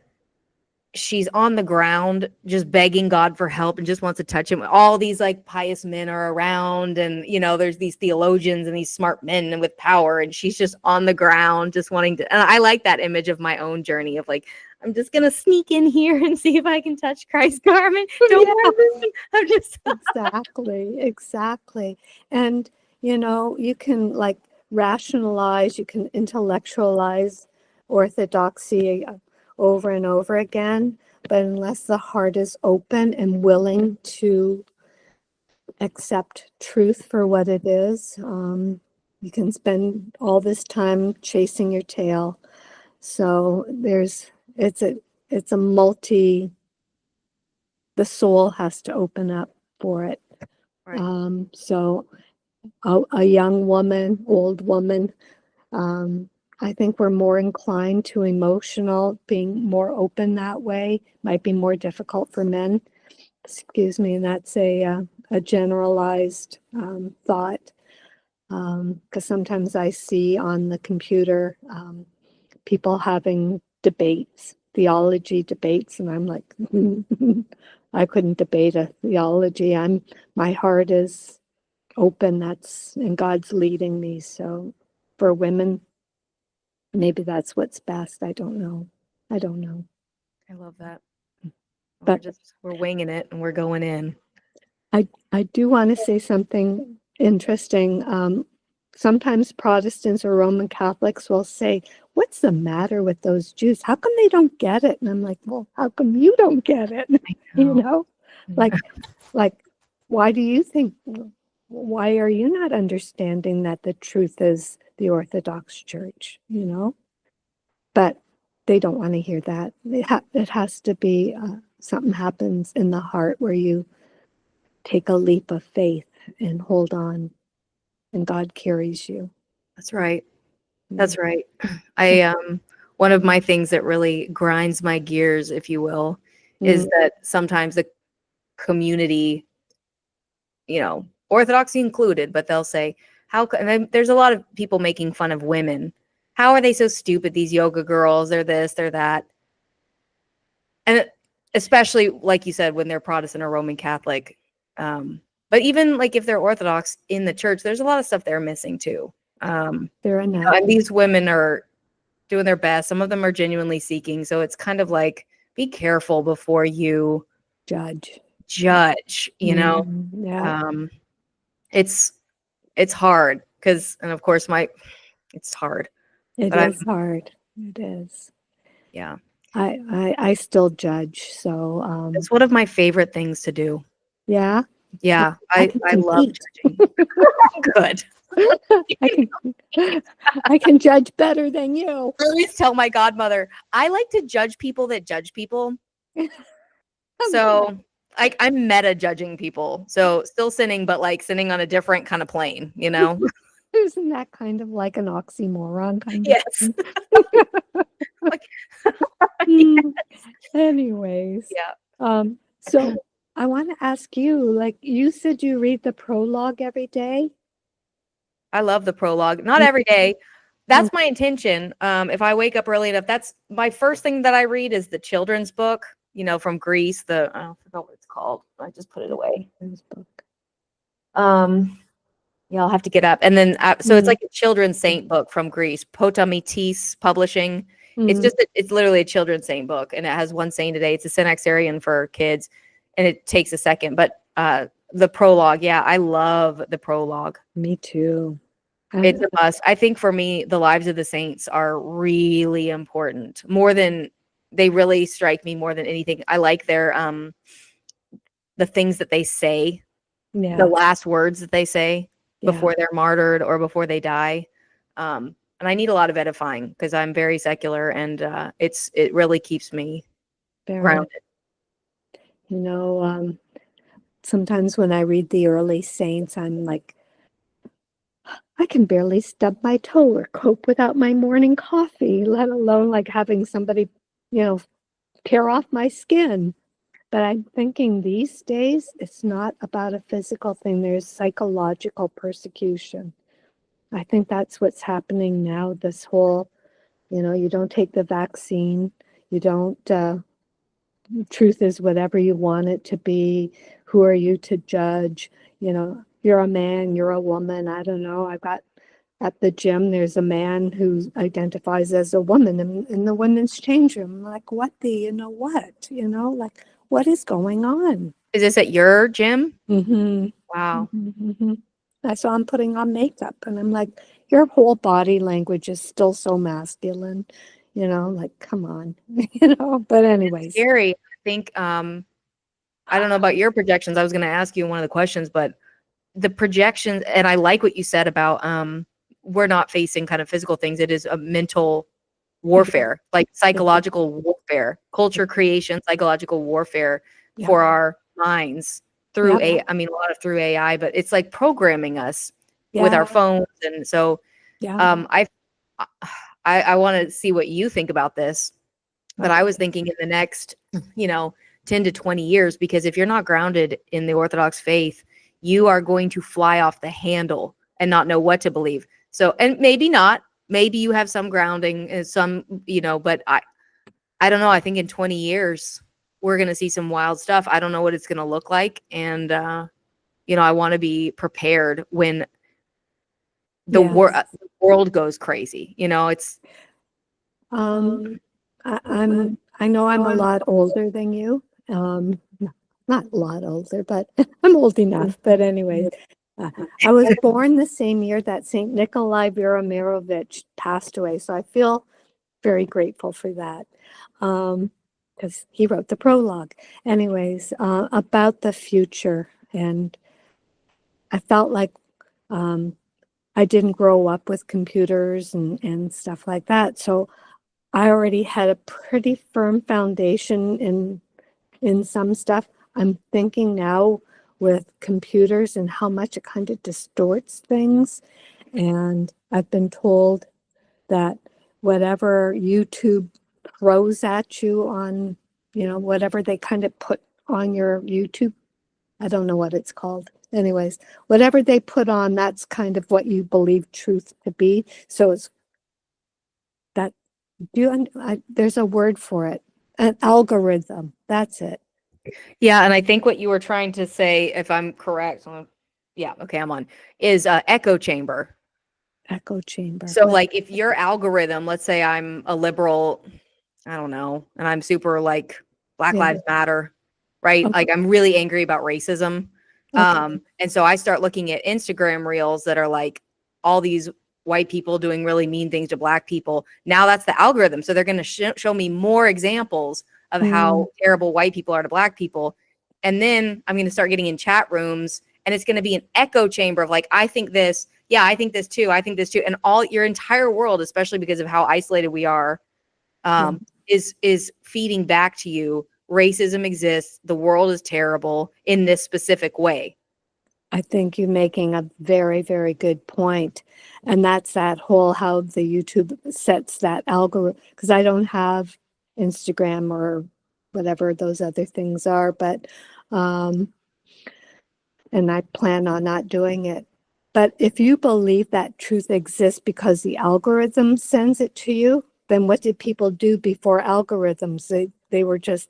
she's on the ground just begging God for help and just wants to touch him. All these like pious men are around, and there's these theologians and these smart men with power, and she's just on the ground just wanting to. And I like that image of my own journey of like, I'm just gonna sneak in here and see if I can touch Christ's garment. Don't worry, I'm just exactly. And you can like rationalize, you can intellectualize orthodoxy over and over again, but unless the heart is open and willing to accept truth for what it is, you can spend all this time chasing your tail. So it's a the soul has to open up for it. right. So a young woman, old woman, I think we're more inclined to emotional, being more open that way might be more difficult for men. Excuse me, and that's a generalized thought, because sometimes I see on the computer people having debates, theology debates, and I'm like, I couldn't debate a theology. My heart is open. And God's leading me. So for women, maybe that's what's best. I don't know. I love that. But we're winging it and we're going in. I do want to say something interesting. Sometimes Protestants or Roman Catholics will say, what's the matter with those Jews? How come they don't get it? And I'm like, well, how come you don't get it? Like, why do you think, why are you not understanding that the truth is the Orthodox Church, But they don't want to hear that. It has to be something happens in the heart where you take a leap of faith and hold on, and God carries you. That's right. That's right. One of my things that really grinds my gears, if you will, is that sometimes the community, Orthodoxy included, but they'll say, there's a lot of people making fun of women. How are they so stupid? These yoga girls, they're this, they're that. And especially, like you said, when they're Protestant or Roman Catholic, But even like if they're Orthodox in the church, there's a lot of stuff they're missing too. Fair enough. And these women are doing their best. Some of them are genuinely seeking. So it's kind of like, be careful before you Judge, you know. Yeah, It's hard because, and of course it's hard. it But is hard. It is. yeah. I still judge. So, It's one of my favorite things to do. yeah. Yeah. I I can love compete. judging. Good. I can judge better than you. I always tell my godmother, I like to judge people that judge people. So I'm meta judging people. So still sinning, but like sinning on a different kind of plane, you know? Isn't that kind of like an oxymoron kind of Yes. thing? Like, Anyways. yeah. So I want to ask you, like you said you read the prologue every day? I love the prologue. Not every day. That's my intention. If I wake up early enough, that's my first thing that I read is the children's book, from Greece. I forgot what it's called. I just put it away. Book. Yeah, I'll have to get up. And then, so it's like a children's saint book from Greece, Potamitis Publishing. It's literally a children's saint book, and it has one saint a day. It's a Synaxarion for kids, and it takes a second. But the prologue, yeah, I love the prologue. Me too. It's a must. I think for me, the lives of the saints are really important. They really strike me more than anything. I like their the things that they say, the last words that they say before they're martyred or before they die. And I need a lot of edifying because I'm very secular, and it really keeps me grounded. Sometimes when I read the early saints, I'm like, I can barely stub my toe or cope without my morning coffee, let alone like having somebody, tear off my skin. But I'm thinking these days, it's not about a physical thing. There's psychological persecution. I think that's what's happening now. This whole, you don't take the vaccine. You don't, truth is whatever you want it to be. Who are you to judge? You're a man, you're a woman. I don't know. I've got at the gym, there's a man who identifies as a woman in the women's change room. Like, what like, what is going on? Is this at your gym? Mm-hmm. Wow. Mm-hmm. I saw him putting on makeup, and I'm like, your whole body language is still so masculine. Like, come on, but anyways. It's scary. I think, I don't know about your projections. I was going to ask you one of the questions, but the projections, and I like what you said about, we're not facing kind of physical things. It is a mental warfare, like psychological warfare, culture creation, psychological warfare for our minds through a lot of through AI, but it's like programming us with our phones. And so, I want to see what you think about this, but I was thinking in the next, 10 to 20 years, because if you're not grounded in the Orthodox faith, you are going to fly off the handle and not know what to believe. So, and maybe not, maybe you have some grounding and some, but I don't know. I think in 20 years, we're going to see some wild stuff. I don't know what it's going to look like. And, I want to be prepared when the world goes crazy. It's, I know I'm a lot older than you. Not a lot older, but I'm old enough. But anyway, I was born the same year that St. Nikolai Velimirovich passed away. So I feel very grateful for that, because he wrote the prologue. Anyways, about the future. And I felt like I didn't grow up with computers and stuff like that. So I already had a pretty firm foundation in some stuff. I'm thinking now with computers and how much it kind of distorts things. And I've been told that whatever YouTube throws at you on, whatever they kind of put on your YouTube, I don't know what it's called. Anyways, whatever they put on, that's kind of what you believe truth to be. So it's that, there's a word for it, an algorithm. That's it. Yeah, and I think what you were trying to say, if I'm correct, yeah, okay, I'm on, is echo chamber. Echo chamber. So like if your algorithm, let's say I'm a liberal, I don't know, and I'm super like Black Lives Matter, right? Okay. Like I'm really angry about racism. Okay. And so I start looking at Instagram reels that are like all these white people doing really mean things to Black people. Now that's the algorithm. So they're going to show me more examples of how terrible white people are to Black people. And then I'm going to start getting in chat rooms and it's going to be an echo chamber of like, I think this, yeah, I think this too. I think this too. And all your entire world, especially because of how isolated we are, is feeding back to you. Racism exists. The world is terrible in this specific way. I think you're making a very, very good point. And that's that whole how the YouTube sets that algorithm. Because I don't have Instagram or whatever those other things are, but and I plan on not doing it. But if you believe that truth exists because the algorithm sends it to you, then what did people do before algorithms? They were just,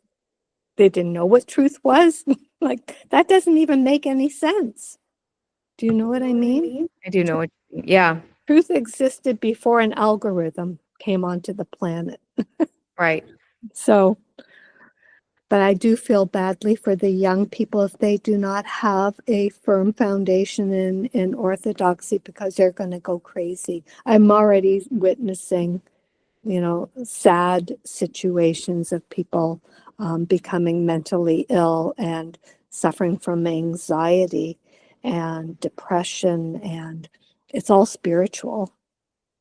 they didn't know what truth was. Like, that doesn't even make any sense. Do you know what I mean? I do know what you mean. Yeah. Truth existed before an algorithm came onto the planet. Right. So, but I do feel badly for the young people if they do not have a firm foundation in orthodoxy, because they're going to go crazy. I'm already witnessing, sad situations of people becoming mentally ill and suffering from anxiety and depression, and it's all spiritual.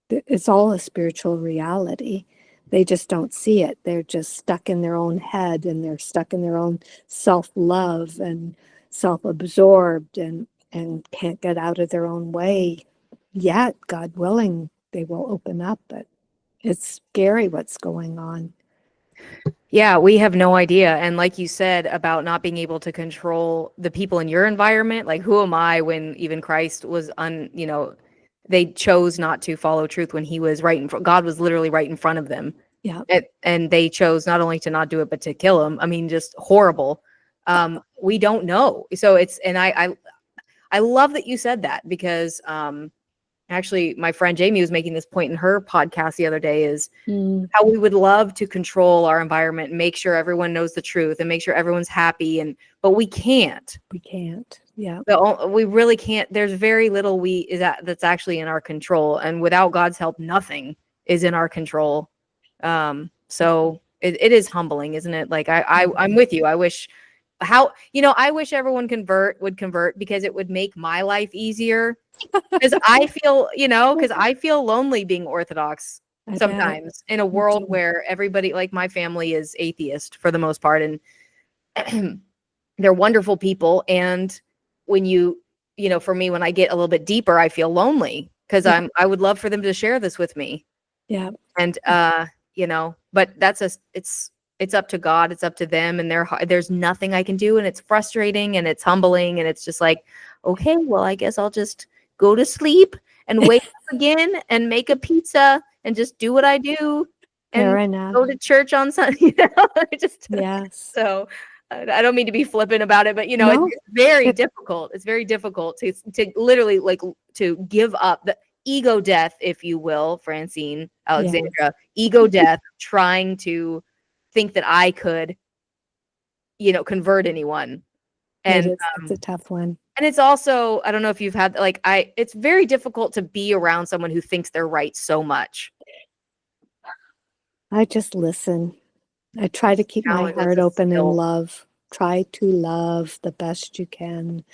It's all a spiritual reality. They just don't see it. They're just stuck in their own head, and they're stuck in their own self-love and self-absorbed, and can't get out of their own way. Yet, God willing, they will open up, but it's scary what's going on. Yeah, we have no idea. And like you said about not being able to control the people in your environment, like who am I when even Christ was they chose not to follow truth when he was right in front. God was literally right in front of them. Yeah. And they chose not only to not do it, but to kill him. I mean, just horrible. We don't know. So I love that you said that, because actually my friend Jamie was making this point in her podcast the other day, is how we would love to control our environment and make sure everyone knows the truth and make sure everyone's happy, but we can't. We can't. Yeah. We really can't. There's very little that's actually in our control, and without God's help, nothing is in our control. So it is humbling, isn't it? Like I'm with you. I wish everyone would convert, because it would make my life easier. Because I feel lonely being Orthodox sometimes in a world where everybody, like my family, is atheist for the most part, and they're wonderful people. And when for me, when I get a little bit deeper, I feel lonely, because I would love for them to share this with me. Yeah. And but it's up to God, it's up to them, and there's nothing I can do, and it's frustrating and it's humbling, and it's just like, okay, well, I guess I'll just go to sleep and wake up again and make a pizza and just do what I do and go to church on Sunday. Yes. So I don't mean to be flippant about it, but it's very difficult. It's very difficult to literally to give up the ego death, if you will, Francine Alexandra, ego death, trying to think that I could, convert anyone. And it's a tough one. And it's also, I don't know if you've had, it's very difficult to be around someone who thinks they're right so much. I just listen. I try to keep my heart open and love. Try to love the best you can.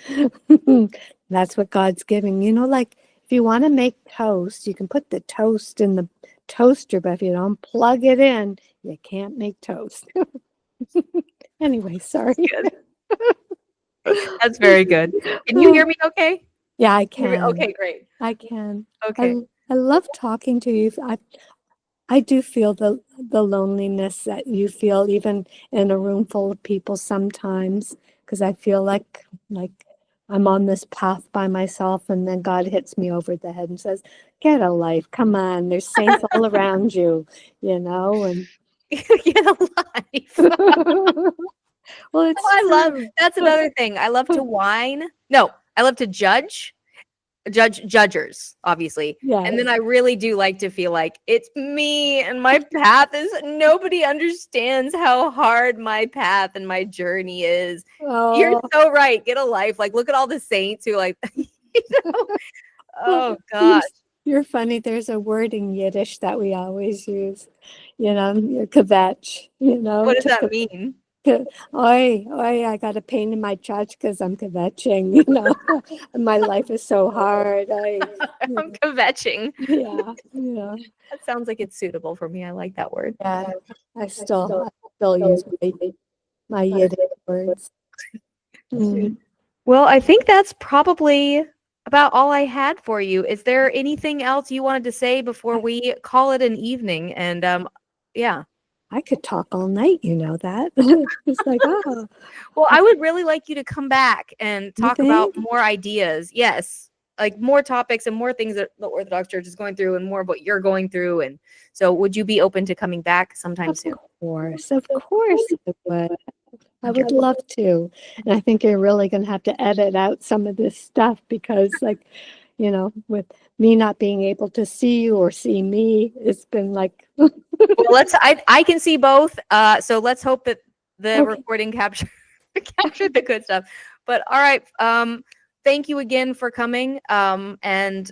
That's what God's giving. Like if you want to make toast, you can put the toast in the toaster, but if you don't plug it in, you can't make toast. Anyway, sorry. That's very good. Can you hear me okay? Yeah, I can. Okay, great. I can. Okay. I love talking to you. I do feel the loneliness that you feel, even in a room full of people sometimes, because I feel like I'm on this path by myself, and then God hits me over the head and says, get a life. Come on. There's saints all around you, and get a life. Well, it's I love, true. that's another thing. I love to whine. No, I love to judgers, obviously. Yeah. And then I really do like to feel like it's me and my path is, nobody understands how hard my path and my journey is. You're Oh, so right. Get a life. Like, look at all the saints who like, you know? Oh you're, gosh. you're funny. There's a word in Yiddish that we always use, kvetch, What does that mean? Oi, I got a pain in my chest because I'm kvetching, My life is so hard. I'm kvetching. Yeah. That sounds like it's suitable for me. I like that word. Yeah, I still use my Yiddish words. Mm. Well, I think that's probably about all I had for you. Is there anything else you wanted to say before we call it an evening? And yeah. I could talk all night, that. It's like, oh, Well, I would really like you to come back and you talk about think? more ideas. Yes. Like more topics and more things that the Orthodox Church is going through and more of what you're going through. And so would you be open to coming back sometime soon? Of course I would. I would love to. And I think you're really going to have to edit out some of this stuff because, with me not being able to see you or see me, it's been like. Well, I can see both. So let's hope that the recording captured the good stuff. But all right. Thank you again for coming. And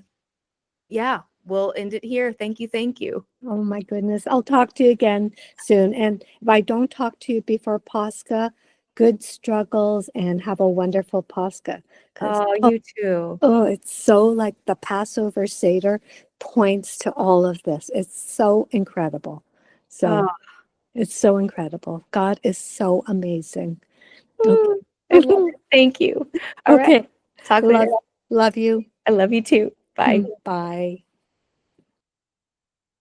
yeah, we'll end it here. Thank you. Thank you. Oh my goodness. I'll talk to you again soon. And if I don't talk to you before Pascha, good struggles and have a wonderful Pascha. Oh, you too. Oh, it's so like the Passover Seder points to all of this. It's so incredible. So it's so incredible. God is so amazing. Okay. I love it. Thank you. All right. Okay. Talk later. Love you. I love you too. Bye. Bye.